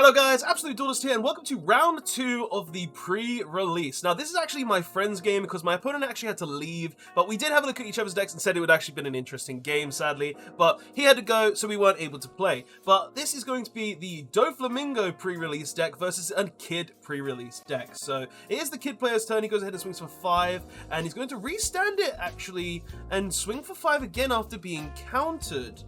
Hello guys, Absolute Duelist here, and welcome to round 2 of the pre-release. Now this is actually my friend's game because my opponent actually had to leave, but we did have a look at each other's decks and said it would actually been an interesting game, sadly, but he had to go, so we weren't able to play. But this is going to be the Doflamingo pre-release deck versus a Kid pre-release deck. So it is the Kid player's turn. He goes ahead and swings for 5, and he's going to restand it actually and swing for 5 again after being countered.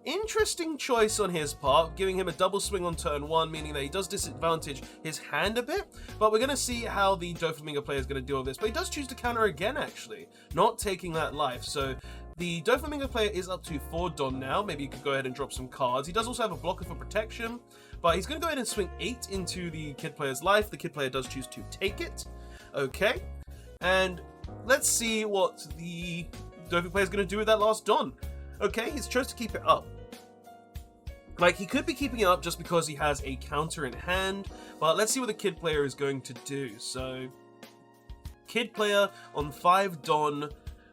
Interesting choice on his part, giving him a double swing on turn 1, meaning that he does disadvantage his hand a bit, but we're going to see how the Doflamingo player is going to deal with this. But he does choose to counter again, actually, not taking that life. So the Doflamingo player is up to 4 Don now. Maybe you could go ahead and drop some cards. He does also have a blocker for protection, but he's going to go ahead and swing 8 into the Kid player's life. The Kid player does choose to take it. Okay, and let's see what the Dofi player is going to do with that last Don. Okay, he's chose to keep it up. Like, he could be keeping it up just because he has a counter in hand, but let's see what the Kid player is going to do. So, Kid player on 5 Don,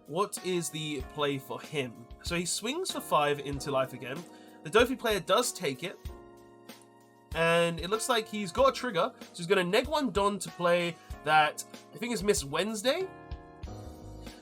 what is the play for him? So he swings for 5 into life again. The Dofi player does take it, and it looks like he's got a trigger, so he's going to neg 1 Don to play that, I think is Miss Wednesday.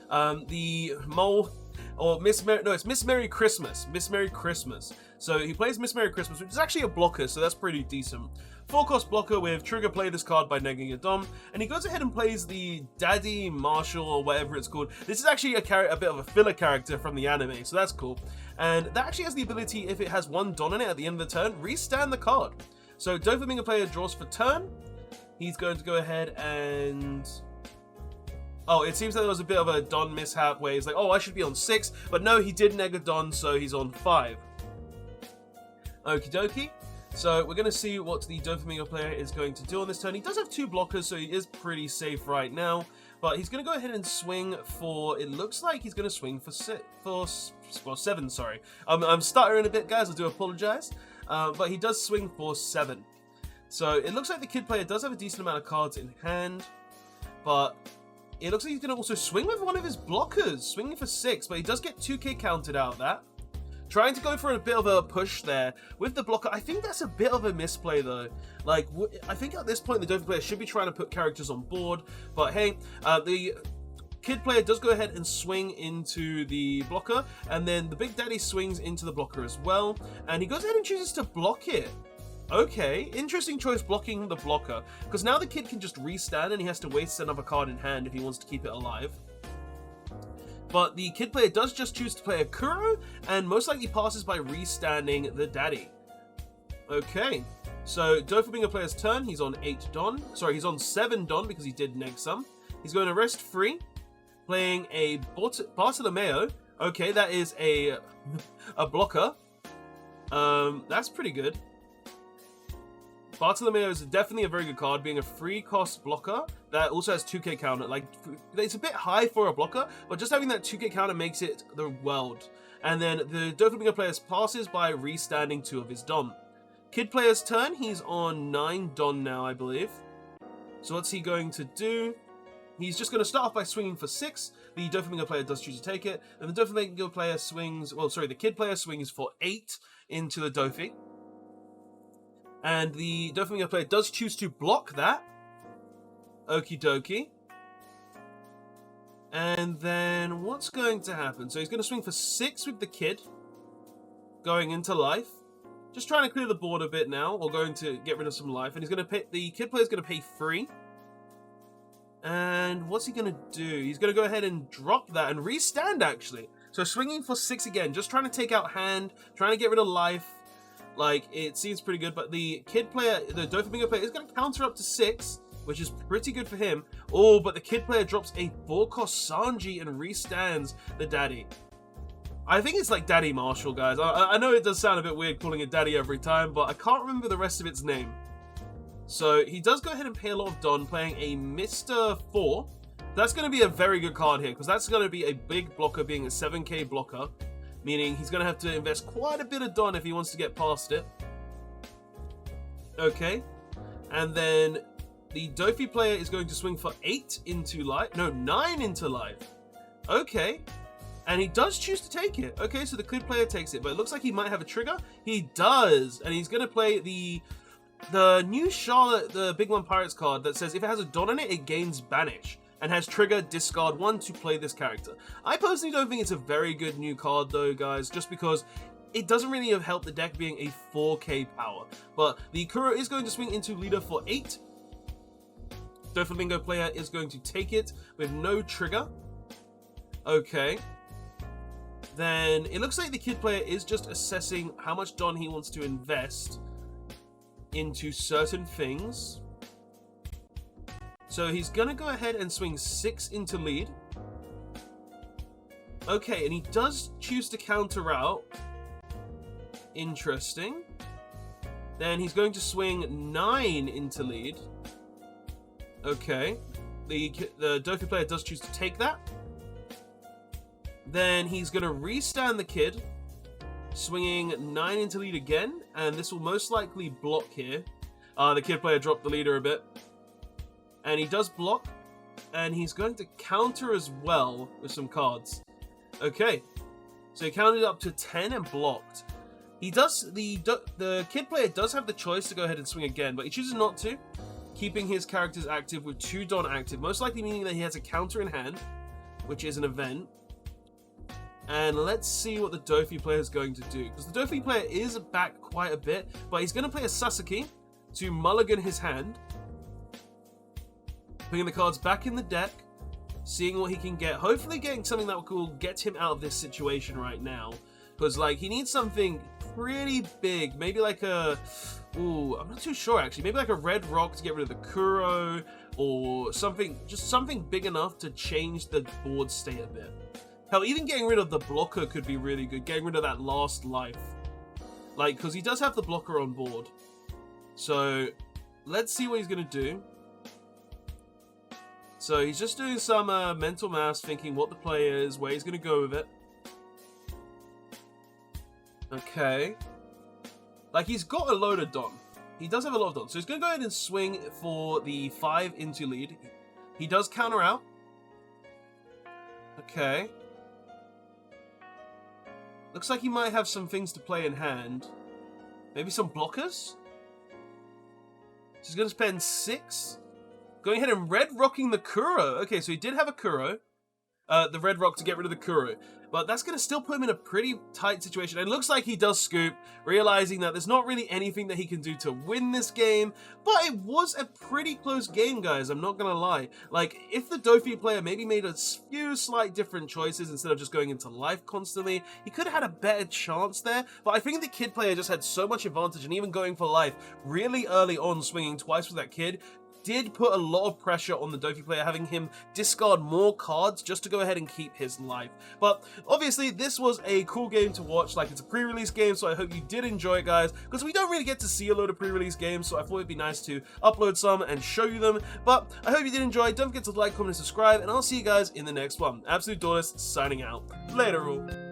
The mole... Or it's Miss Merry Christmas. Miss Merry Christmas. So he plays Miss Merry Christmas, which is actually a blocker, so that's pretty decent. 4-cost blocker with trigger, play this card by negging a Dom, and he goes ahead and plays the Daddy Marshall or whatever it's called. This is actually a bit of a filler character from the anime, so that's cool. And that actually has the ability, if it has 1 Don in it at the end of the turn, restand the card. So Doflamingo player draws for turn. He's going to go ahead and... Oh, it seems that there was a bit of a Don mishap where he's like, oh, I should be on 6. But no, he did neg a Don, so he's on 5. Okie dokie. So we're going to see what the Doflamingo player is going to do on this turn. He does have 2 blockers, so he is pretty safe right now. But he's going to go ahead and swing for... It looks like he's going to swing for 7, sorry. I'm stuttering a bit, guys. I do apologize. But he does swing for 7. So it looks like the Kid player does have a decent amount of cards in hand. But... it looks like he's going to also swing with one of his blockers, swinging for 6, but he does get 2k counted out of that. Trying to go for a bit of a push there with the blocker. I think that's a bit of a misplay though. Like, I think at this point the Dofi player should be trying to put characters on board, but hey, the Kid player does go ahead and swing into the blocker, and then the Big Daddy swings into the blocker as well, and he goes ahead and chooses to block it. Okay, interesting choice blocking the blocker, because now the Kid can just restand and he has to waste another card in hand if he wants to keep it alive. But the Kid player does just choose to play a Kuro, and most likely passes by restanding the Daddy. Okay, so Doflamingo player's turn, he's on 8 Don. Sorry, he's on 7 Don because he did neg some. He's going to rest free, playing a Bartolomeo. Okay, that is a blocker. That's pretty good. Bartolomeo is definitely a very good card, being a 3-cost blocker that also has 2k counter. Like, it's a bit high for a blocker, but just having that 2k counter makes it the world. And then the Doflamingo player passes by restanding 2 of his Don. Kid player's turn, he's on 9 Don now, I believe. So what's he going to do? He's just going to start off by swinging for 6. The Doflamingo player does choose to take it. And the Doflamingo player swings, well, sorry, the Kid player swings for 8 into the Dofi. And the Doflamingo player does choose to block that. Okie dokie. And then what's going to happen? So he's going to swing for 6 with the Kid. Going into life. Just trying to clear the board a bit now. Or going to get rid of some life. And he's going to pay, the Kid player is going to pay 3. And what's he going to do? He's going to go ahead and drop that and restand actually. So swinging for 6 again. Just trying to take out hand. Trying to get rid of life. Like, it seems pretty good, but the Kid player, the Doflamingo player, is going to counter up to 6, which is pretty good for him. Oh, but the Kid player drops a 4-cost Sanji and restands the Daddy. I think it's like Daddy Marshall, guys. I know it does sound a bit weird calling it Daddy every time, but I can't remember the rest of its name. So he does go ahead and pay a lot of Don, playing a Mr. 4. That's going to be a very good card here, because that's going to be a big blocker, being a 7k blocker. Meaning he's going to have to invest quite a bit of Don if he wants to get past it. Okay. And then the Dofi player is going to swing for 8 into life. No, 9 into life. Okay. And he does choose to take it. Okay, so the Kid player takes it. But it looks like he might have a trigger. He does. And he's going to play the the new Charlotte, the Big One Pirates card that says if it has a Don on it, it gains Banish and has trigger discard 1 to play this character. I personally don't think it's a very good new card though, guys, just because it doesn't really have helped the deck being a 4k power. But the Kuro is going to swing into leader for 8. Doflamingo player is going to take it with no trigger. Okay. Then it looks like the kid player is just assessing how much Don he wants to invest into certain things. So he's gonna go ahead and swing 6 into lead. Okay, and he does choose to counter out. Interesting. Then he's going to swing 9 into lead. Okay. The Dofi player does choose to take that. Then he's going to restand the kid, swinging 9 into lead again, and this will most likely block here. The kid player dropped the leader a bit. And he does block, and he's going to counter as well with some cards. Okay, so he counted up to 10 and blocked. He does, the kid player does have the choice to go ahead and swing again, but he chooses not to, keeping his characters active with 2 Don active, most likely meaning that he has a counter in hand, which is an event. And let's see what the Dofi player is going to do, because the Dofi player is back quite a bit, but he's going to play a Sasaki to mulligan his hand, putting the cards back in the deck, seeing what he can get, hopefully getting something that will get him out of this situation right now, because like he needs something pretty big, maybe like a, ooh, I'm not too sure actually, maybe like a red rock to get rid of the Kuro, or something, just something big enough to change the board state a bit. Hell, even getting rid of the blocker could be really good, getting rid of that last life. Like, because he does have the blocker on board. So, let's see what he's going to do. So, he's just doing some mental maths, thinking what the play is, where he's going to go with it. Okay. Like, he's got a load of Don. He does have a lot of Don. So, he's going to go ahead and swing for the 5 into lead. He does counter out. Okay. Looks like he might have some things to play in hand. Maybe some blockers? So he's going to spend 6. Going ahead and red rocking the Kuro. Okay, so he did have a Kuro. The red rock to get rid of the Kuro. But that's going to still put him in a pretty tight situation. And it looks like he does scoop, realizing that there's not really anything that he can do to win this game. But it was a pretty close game, guys. I'm not going to lie. Like, if the Dofi player maybe made a few slight different choices instead of just going into life constantly, he could have had a better chance there. But I think the kid player just had so much advantage, and even going for life really early on, swinging twice with that kid, did put a lot of pressure on the Dofi player, having him discard more cards just to go ahead and keep his life. But obviously, this was a cool game to watch. Like, it's a pre-release game, so I hope you did enjoy it, guys, because we don't really get to see a load of pre-release games, so I thought it'd be nice to upload some and show you them. But I hope you did enjoy. Don't forget to like, comment, and subscribe, and I'll see you guys in the next one. Absolute Dornus signing out. Later, all.